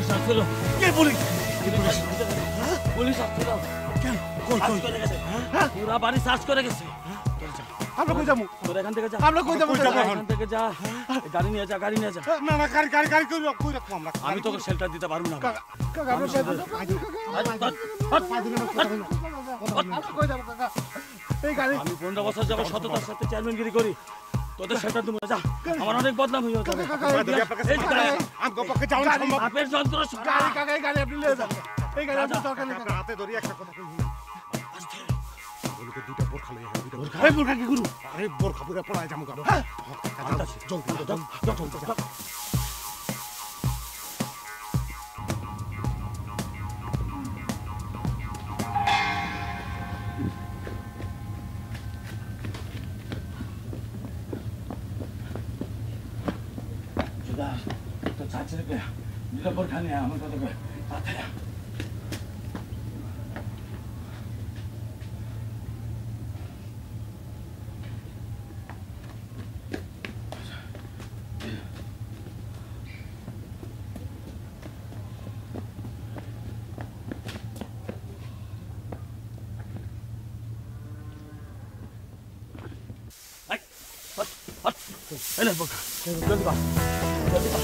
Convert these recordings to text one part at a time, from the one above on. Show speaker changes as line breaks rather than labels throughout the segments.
Police আসছিল। কে police? Police আসছিল।
কেন?
সার্চ করে গেছে। পুরা বাড়ি সার্চ করে গেছে।
আমরা কই যাবো?
তোর এখান থেকে যা।
আমরা কই যাবো?
এখান থেকে যা। গাড়ি নিয়ে যা, গাড়ি নিয়ে যা।
না না গাড়ি কই রাখবো আমরা?
আমি তোকে শেল্টার দিতে পারবো না।
কাকা আমরা কই যাবো কাকা? এই গাড়ি
আমি 15 বছর যাবো সততার সাথে চেয়ারম্যানগিরি করি। তোদের শেল্টার দেবো না, যা। আমার অনেক বদনাম হয়ে যাবে।
আমি পক্ষে যাও না সম্ভব।
বাপের যন্ত্র
গাড়ি কাকা এই গাড়ি আপনি নিয়ে যান। এই গাড়ি আপনি দরকার নেই কাকা। হাতে ধরি একটা কথা কই। বলিকে দুটো বোরখা লইয়া দুটো বোরখা। এই বোরখা কি করু? আরে বোরখা পুরো পড়ায় যামু গা। হ্যাঁ জলদি চল।
তো চাচ্ছে রে দুটো বোরখা নিয়ে আমার কথা কয় তাড়াতাড়ি। এনে বোরখা জলদি বা জলদি বা।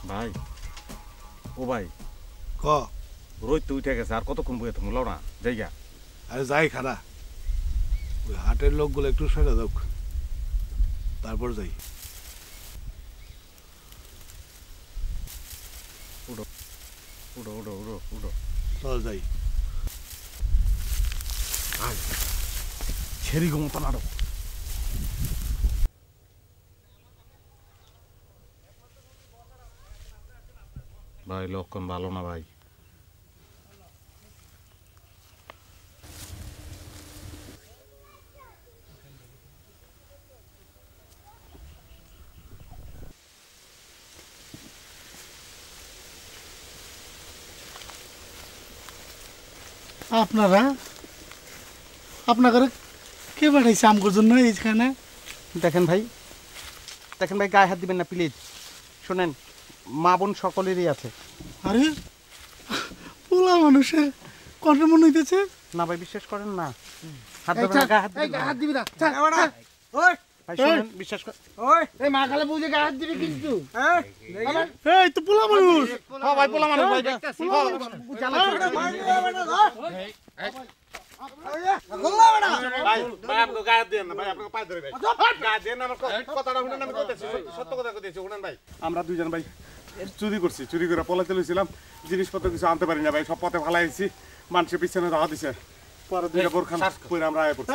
ভাই ও ভাই
ক
রোজ তো উঠে গেছে, আর কতক্ষণ বইয়ে তুমি লাও না জায়গা।
আরে যাই খারা ওই হাটের লোকগুলো একটু সরে দাও, তারপর যাই।
উঠো উঠো উঠো উঠো উঠো
চল যাই।
ছেড়ি ঘুমতো না। ভাই লক্ষণ ভালো না ভাই।
আপনারা কে পাঠাইছে আমগোর জন্য এইখানে?
দেখেন ভাই গায়ে হাত দিবেন না প্লিজ। শোনেন, মা বোন সকলেরই আছে।
আরে পোলা মানুষের কণ্ঠ মনে হইতেছে।
না ভাই বিশ্বাস করেন না, হাত দিবেন না, গায়ে হাত দিবেন না। ভাই শুনেন, বিশ্বাস করেন।
এই মা খালে বুঝে গায়ে হাত দিবে কিন্তু। এই তো পোলা মানুষ।
হ্যাঁ ভাই পোলা মানুষ ভাই।
আমরা দুইজন ভাই চুরি করছি, চুরি করে পলাতে লইছিলাম, জিনিসপত্র কিছু আনতে পারি না ভাই, সব পথে ফালাইছি, মানুষের পিছনে রাহা দিছে, পরে দুইটা বোরখা পরে আমরা আয় পড়ছি।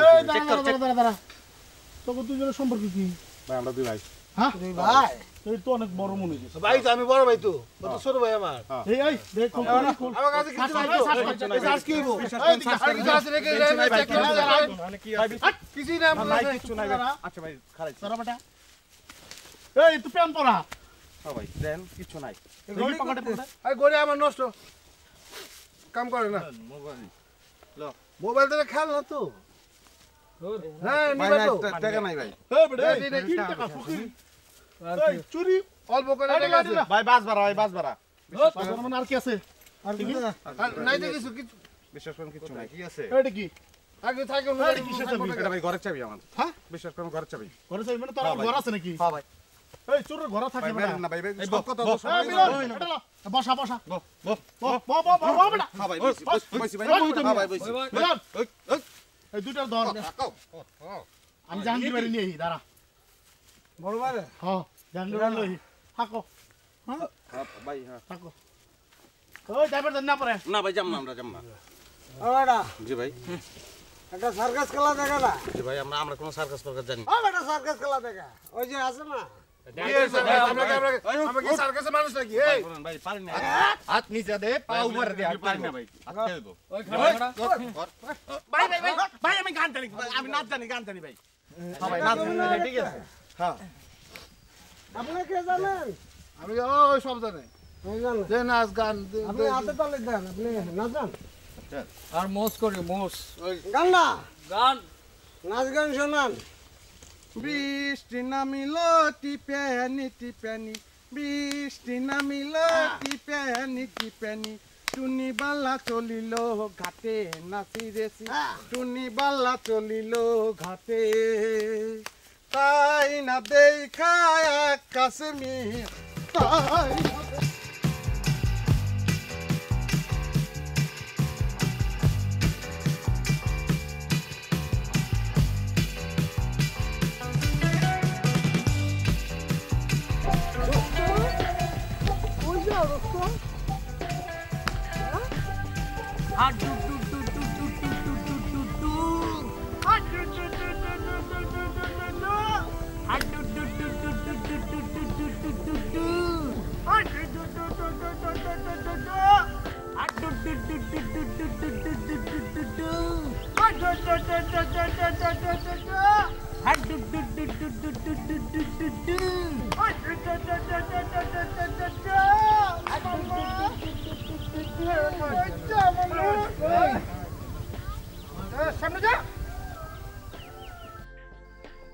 তবে দুজনের সম্পর্ক কি?
ভাই আমরা দুই ভাই।
হ্যাঁ দুই ভাই? এই তো অনেক বড় মনে হচ্ছে।
ভাই তো আমি বড় ভাই, তো কত ছোট ভাই আমার।
এই এই দেখ
আমার কাছে কিছু নাই তো। সার্চ কি হইবো? এই কাজ রেখে চেক করে মানে কি আছে? কিছুই না আমার কাছে কিছু নাই।
আচ্ছা ভাই খারাপ
তোরা বেটা এই তুই প্যান পরা।
হ্যাঁ ভাই দেন কিছু নাই।
গড়ি পকেটে পড়ে।
এই গড়ি আমার নষ্ট কাম করে না। মোবাইল দিয়ে খেল না তো। হ্যাঁ নিবা তো
টাকা নাই ভাই।
এই বেটা 3 টাকা ফকির। এই চুরি
অল্প করে টাকা আছে
ভাই বাস ভাড়া, ভাই বাস ভাড়া।
মানে আর কি আছে? আর কি
নাই তো কিছু কিছু
বিশ্বাস করেন কিছু নাই। কি আছে
এটা কি?
আগে থাকে না।
এটা ভাই ঘরের চাবি আমার।
হ্যাঁ
বিশ্বাস করেন ঘরের চাবি।
ঘরে যাই মানে তোর ঘর আছে নাকি?
হ্যাঁ ভাই।
এই চোরের ঘর থাকে
ভাই
না।
না ভাই,
এই
সব কথা
এই মিলন এটা ল বসা বসা বো বেটা।
হ্যাঁ ভাই বসি ভাই। হ্যাঁ ভাই বসি।
মিলন এই দুইটার ধর আমি জাহাঙ্গীর বাড়ি নিয়ে দাঁড়া
বড় ভাই
হ্যাঁ জাহাঙ্গীর বাড়ি লই থাকো
ভাই হ্যাঁ
থাকো ওই ড্রাইভার না পড়ে
না ভাই যাম না আমরা যাম না
ও বেটা
জি ভাই
একটা সার্কাস খেলা দেখা না
জি ভাই আমরা কোনো সার্কাস ফার্কাস জানি
ও বেটা সার্কাস খেলা দেখা ওই যে আছে না
আমরা কি সার্কাসের মানুষ নাকি এই
ভাই পারেন না
হাত নিচে দে পা উপরে দে
পারেন না ভাই
ভাই আমি গান জানি
আমি নাচ জানি গান জানি ভাই
হ্যাঁ ভাই নাচ জানি ঠিক আছে হ্যাঁ আপনি কে জানেন
আমি ওই সব জানে
আমি জানেন
যে নাচ গান
আপনি হাতে তালে দেন আপনি নাচ গান
আর মোস করি মোস
গান না
গান
নাচ গান শোনান
বৃষ্টি নামিলো টিপ্যানি টিপ্যানি বৃষ্টি নামিলো টিপ্যানি টিপ্যানি টুনি বালা চলিল ঘাটে নাচি রেছি টুনি বালা চলিল ঘাটে তাই না দেখায় আকাশ মিয়া তাই না
ওই যে রক্ত
হাত ডু ডু ডু ডু ডু ডু ডু ডু ডু ডু হাত ডু ডু ডু ডু ডু ডু ডু ডু ডু ডু হাত ডু ডু ডু ডু ডু ডু ডু ডু ডু ডু ডু ডু হাত ডু ডু ডু ডু ডু ডু ডু ডু ডু ডু হাত ডু ডু ডু ডু ডু ডু ডু ডু ডু ডু ডু ডু হাত ডু ডু ডু ডু ডু ডু ডু ডু ডু ডু হাত ডু ডু ডু ডু ডু ডু ডু ডু ডু ডু হাত ডু ডু ডু ডু ডু ডু ডু ডু ডু হাত ডু ডু ডু ডু ডু ডু ডু ডু সামনে যা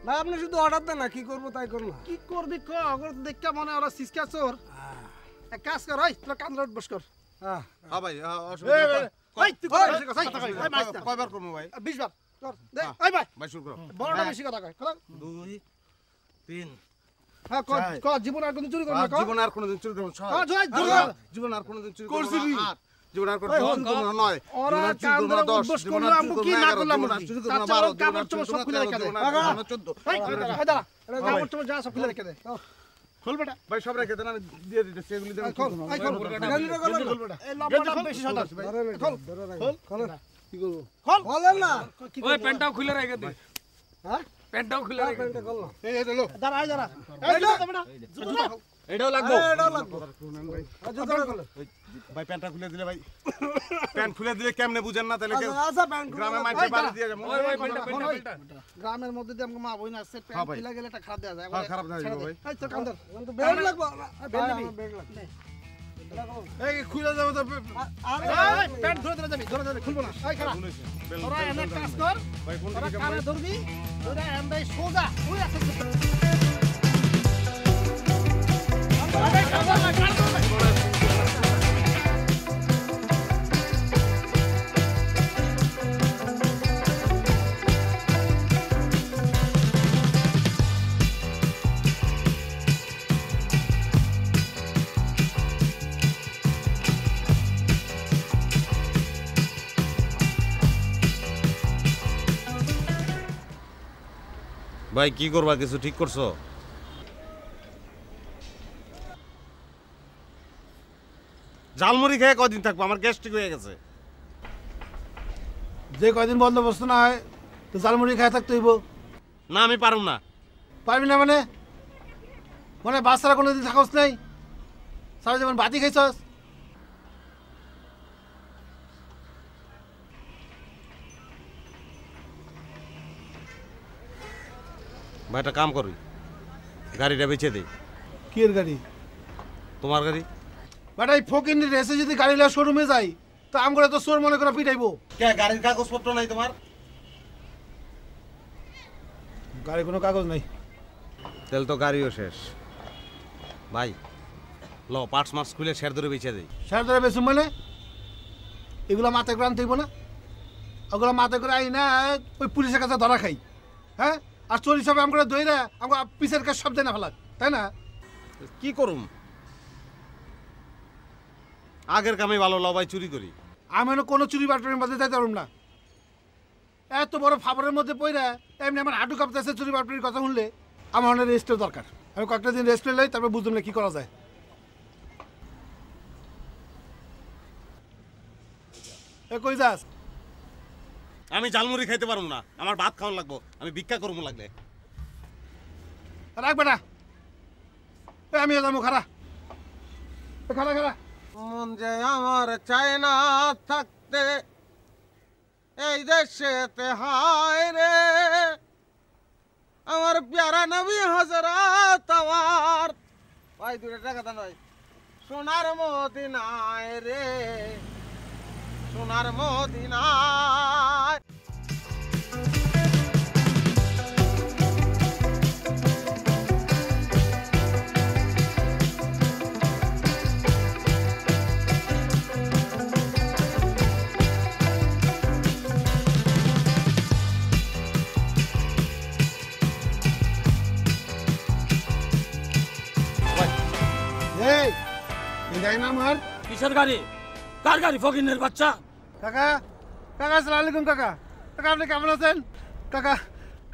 না আপনি শুধু অর্ডার দেন না কি করবো তাই করুন না
কি করবি ক অগর দেখতে মনে ওরা সিসকা চোর এক কাজ কর ওই তোরা কান রোড বস কর
হ্যাঁ
হ্যাঁ ভাই
ওই তুই কর বেশি কথা ওই মাইস না
কয়বার করবো ভাই
20 বার কর দে ওই ভাই
ভাই শুরু করো
বড়টা বেশি কথা কয় কর
2 3
হ্যাঁ কর কর জীবন আর কোন চুরি করবি না কর
জীবন আর কোনোদিন চুরি করব না
হ্যাঁ জয়
জীবন আর কোনোদিন চুরি
করছি
করব না জীবন আর কোনোদিন চুরি করব না 9
ওরা কান ধরে উদ্বোস করলো আমু কি না করলাম
চুরি করব না
তার
12
কাপড় চোপড় সব খুলে রেখে দে
14
এই দাঁড়া এটা কাপড় চোপড় যা সব খুলে রেখে দে খোল বেটা
ভাই সব রেখে দেন আমি দিয়ে দিতেছি এগুলি দেন
খোল এই খোল খোল বেটা এই লম্বাটা বেশি সাদা খোল খোল খোল কি করব খোল
বলেন না
ওই প্যান্টটাও খুলে রেখে দে
হ্যাঁ
প্যান্টটাও খুলে রেখে দে
প্যান্টটা কল না
এই লো দাঁড়া এই দাঁড়া এই দাঁড়া বেটা
এটাও লাগবে
এটাও লাগবে জুতোটা খোলো
ভাই প্যান্টটা খুলে দিলে ভাই প্যান্ট খুলে দিলে কেমনে বুঝেন না তাহলে
আচ্ছা প্যান্ট
গ্রামে মাইছে বাড়ি দিয়ে যাবো
ওই ওই প্যান্টটা
গ্রামের মধ্যে দিয়ে আমাকে মা বইনা আছে
হ্যাঁ
প্যান্ট
ভাই।
খুলে গেলে একটা খারাপ দেয়া যায়
হ্যাঁ খারাপ হয়ে যাবে ভাই
এই তোর কান্দর
বেড লাগবে
বেড নিবি?
বেড লাগবে
এই খুলে যাবো তো
আরে
এই প্যান্ট ধরে ধরে যাবি ধরে ধরে খুলবো না এই খারাপ তোরা এনে কাজ কর
ভাই কোন
তোরা
দিকে
কানে ধরবি তোরা এন্দাই সোজা ওই আছে
ভাই কি করবা কিছু ঠিক করছো ঝালমুড়ি খেয়ে কদিন থাকবো আমার গ্যাস্ট্রিক হয়ে গেছে
যে কয়দিন বন্দোবস্ত না হয় তো জালমুড়ি খায় থাকতে হইব
না আমি পারুম না
পারবি না মানে মানে বাচ্চারা কোনোদিন থাকস নাই সারা যেমন বাতি খাইছস
ভাই একটা কাম করবি গাড়িটা বেচে দেই
কি এর গাড়ি
তোমার গাড়ি
বাট এই ফকির রেসে যদি গাড়ি লয়ে শোরুমে যাই তো আমগরে তো চোর মনে করে পিটাইবো
কে গাড়ির কাগজপত্র নাই তোমার
গাড়ি কোনো কাগজ নাই
তাহলে তো গাড়িও শেষ ভাই ল পার্টস মার্কস খুলে শেয়ার ধরে বেচে দেই
স্যার ধরে বেশি মানে এগুলো মাথায় করে আনতে হইব না ওগুলো মাথায় করে আই না ওই পুলিশের কাছে ধরা খাই হ্যাঁ আর চোর হিসাবে আমরা দইরা আমরা পিসের কাছে সব দেয় না ফেলাক তাই না
কি করুম আগের কামে ভালো লবাই চুরি করি
আমি কোনো চুরি বাটনের মধ্যে যাইতে পারব না এত বড় ফাবরের মধ্যে পড়া এমনি আমার হাঁটু কাঁপতেছে চুরি বাটনের কথা শুনলে আমার অনেক রেস্টের দরকার আমি কয়েকটা দিন রেস্ট লই তারপর বুঝলাম না কি করা যায় এ কই যাস?
আমি ঝালমুড়ি খাইতে পারবো না, আমার ভাত খাওয়া লাগবো, আমি ভিক্ষা করবো লাগলে।
রাখবে না, আমিও যাবো। খারা খারা খারা।
মন যে আমার চায় না থাকতে এই দেশেতে, হায় রে আমার প্যারা নবী হযরত আমার। ভাই 2 টাকা দেন ভাই। সোনার মদিনায় রে, সোনার মদিনায়।
এই গাড়ি নাম আর
কিসের গাড়ি? কার গাড়ি? ফকিনের বাচ্চা।
কাকা, কাকা আসসালামু আলাইকুম। কাকা, কাকা আপনি কেমন আছেন? কাকা,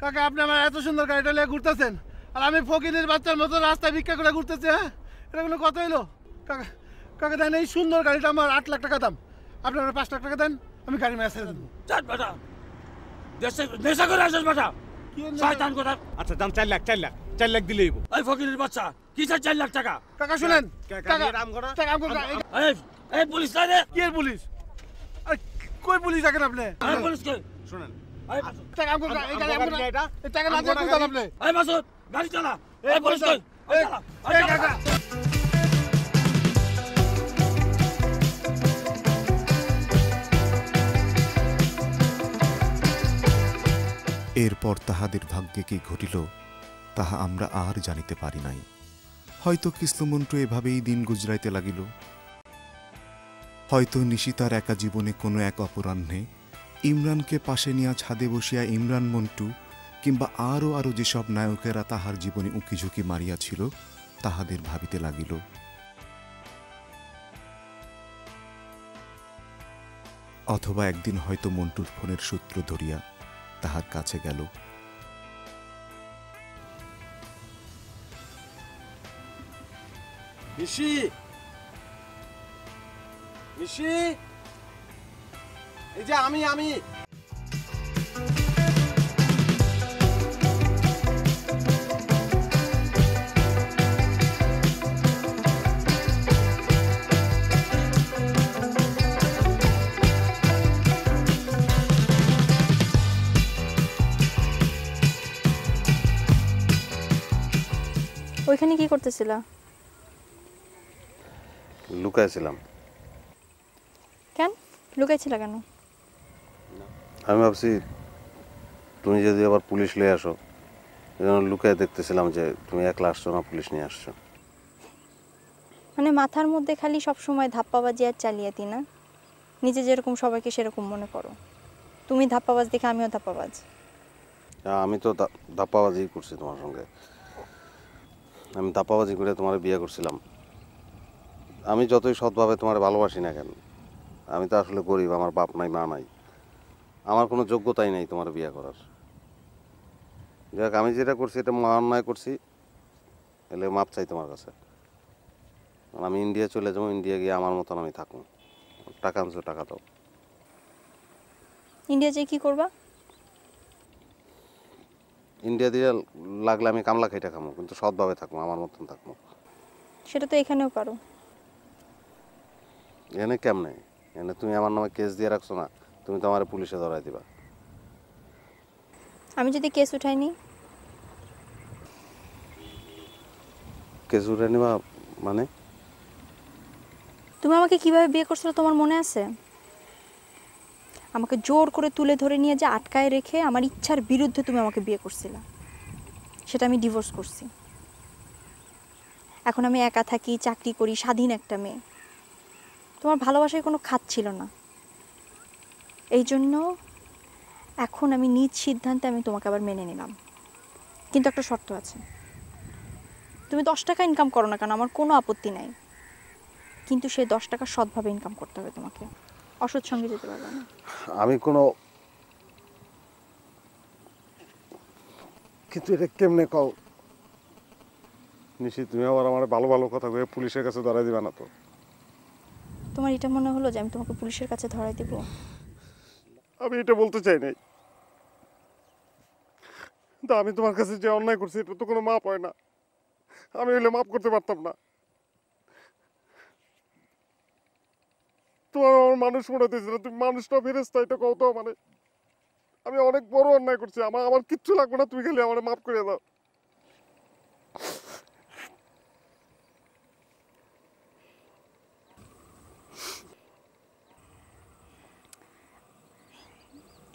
কাকা আপনি আমার এত সুন্দর গাড়িটা নিয়ে ঘুরতেছেন আর আমি ফকিনের বাচ্চার মতো রাস্তায় ভিক্ষা করে ঘুরতেছি। হ্যাঁ, এটা কোনো কথা হইলো? কাকা, কাকা দেন এই সুন্দর গাড়িটা আমার 8 লাখ টাকা দাম, আপনি আমার 5 লাখ টাকা দেন, আমি গাড়ি মেসে দেবো।
চাট বেটা, দেশে নেশা করে আসিস বেটা, শয়তান কোথা।
আচ্ছা দাম 4 লাখ, 4 লাখ দিলেই হইব।
এই ফকিনের বাচ্চা, কিসের 4 লাখ টাকা?
কাকা শুনেন,
কাকা,
কাকা
এর আম করা?
টাকা আমগো
এই এই পুলিশ নাই রে?
কি এর পুলিশ? আরে কই পুলিশ দেখেন আপনি?
এই পুলিশ কে?
শুনেন,
এই
টাকা আমগো এই গাড়ি আমগো
এটা
এই টাকা না দিয়ে কোথায় আপনি?
এই মাসুদ, গাড়ি চালা। এই পুলিশ কই?
এই
চালা।
এই কাকা
এরপর তাহাদের ভাগ্যে কি ঘটিল তাহা আমরা আর জানিতে পারি নাই। হয়তো কৃষ্ণমন্টু এভাবেই দিন গুজরাইতে লাগিল, হয়তো নিশিতার একা জীবনে কোনো এক অপরাহ্নে ইমরানকে পাশে নিয়া ছাদে বসিয়া ইমরান মন্টু কিংবা আরও যেসব নায়কেরা তাহার জীবনে উঁকিঝুঁকি মারিয়াছিল তাহাদের ভাবিতে লাগিল। অথবা একদিন হয়তো মন্টুর ফোনের সূত্র ধরিয়া তাহার কাছে গেল।
নিশি, নিশি, এই যে আমি
ওইখানে কি করতেছিলা?
লুকাইছিলাম।
কেন লুকাইছিলা কেন?
আমি ভাবছি তুমি যদি আবার পুলিশ নিয়ে আসো, এজন্য লুকায় দেখতেছিলাম যে তুমি একলা আসছো না পুলিশ নিয়ে আসছো।
মানে মাথার মধ্যে খালি সব সময় ধাপ্পাবাজি আর চালিয়াতি না? নিজে যেরকম সবাইকে সেরকম মনে করো। তুমি ধাপ্পাবাজ দেখে আমিও ধাপ্পাবাজ।
আমি তো ধাপ্পাবাজি করছি তোমার সঙ্গে, আমি ধাপ্পাবাজি করে তোমার বিয়ে করছিলাম। আমি যতই সৎভাবে তোমার ভালোবাসি না কেন, আমি তো আসলে গরিব, আমার বাপ নাই মা নাই, আমার কোনো যোগ্যতাই নাই তোমার বিয়ে করার। যাক আমি যেটা করছি এটা মা অন্যায় করছি, এলে মাপ চাই তোমার কাছে। আমি ইন্ডিয়া চলে যাবো, ইন্ডিয়া গিয়ে আমার মতন আমি থাকবো। টাকা আনছো, টাকা দাও।
ইন্ডিয়া যেয়ে কি করবা?
ইন্ডিয়া দিয়ে লাগলে আমি কামলা খাইটা খামো, কিন্তু সৎভাবে থাকবো, আমার মতন থাকবো।
সেটা তো এখানেও পারো।
এনে কেমনে? এনে তুমি আমার নামে কেস দিয়ে রাখছো না, তুমি তো আমার পুলিশে ধরাই দিবা।
আমি যদি কেস উঠাইনি?
কেস উঠে নিবা মানে?
তুমি আমাকে কিভাবে বিয়ে করছিলে তোমার মনে আছে? আমাকে জোর করে তুলে ধরে নিয়ে যে আটকায় রেখে আমার ইচ্ছার বিরুদ্ধে তুমি আমাকে বিয়ে করছিলে। সেটা আমি ডিভোর্স করছি। এখন আমি একা থাকি, চাকরি করি, স্বাধীন একটা মেয়ে। তোমার ভালোবাসায় কোনো খাত ছিল না। এই জন্য এখন আমি নিজ সিদ্ধান্তে আমি তোমাকে আবার মেনে নিলাম। কিন্তু একটা শর্ত আছে। তুমি 10 টাকা ইনকাম করো না কেন, আমার কোনো আপত্তি নাই, কিন্তু সেই 10 টাকা সৎভাবে ইনকাম করতে হবে তোমাকে। অসৎ সঙ্গে যেতে পারবে না।
আমি কোনো, কিন্তু এটা কেমনে কও নিশি? তুমি আবার আমার ভালো ভালো কথা কয়ে পুলিশের কাছে ধরাই দিবা না তো?
তোমার এটা মনে হলো যে আমি তোমাকে পুলিশের কাছে ধরাই দেব?
আমি এটা বলতে চাই নাই। তা আমি তোমার কাছে যে অন্যায় করছি এটা তো কোনো মাপ হয় না। আমি হইলে মাপ করতে পারতাম না। তোমার আমার মানুষ মনে হতেছিল, তুমি মানুষটা ফেরেস্তা, এটা কও তো। মানে আমি অনেক বড় অন্যায় করছি, আমার কিচ্ছু লাগবে না, তুমি খালি আমার মাফ করে দাও।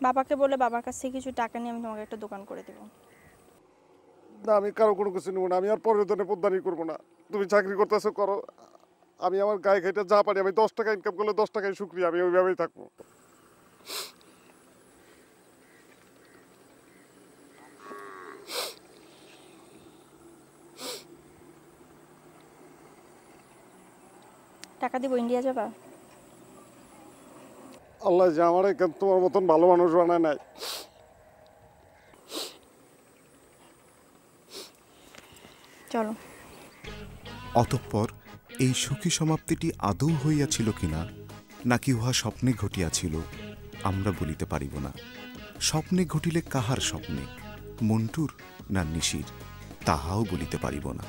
বাবাকে বলে বাবার কাছ থেকে কিছু টাকা নিয়ে আমি তোমাকে একটা দোকান করে দেবো।
না, আমি কারো কোনো কিছু নেবো না। আমি আর পরের জন্য পোদ্দারি করবো না। তুমি চাকরি করতেছো করো, আমি আমার গায়ে খাইটা যা পারি, আমি 10 টাকা ইনকাম করলে 10 টাকায় শুক্রিয়া, আমি ওইভাবেই থাকবো।
টাকা দিব, ইন্ডিয়া যাবা?
আল্লাহ যে আমার এখান তোমার মতন ভালো মানুষ বানায় নাই।
চলো।
অতঃপর এই সুখী সমাপ্তিটি আদৌ হইয়াছিল কিনা নাকি উহা স্বপ্নে ঘটিয়াছিল আমরা বলিতে পারিব না। স্বপ্নে ঘটিলে কাহার স্বপ্নে, মন্টুর না নিশির, তাহাও বলিতে পারিব না।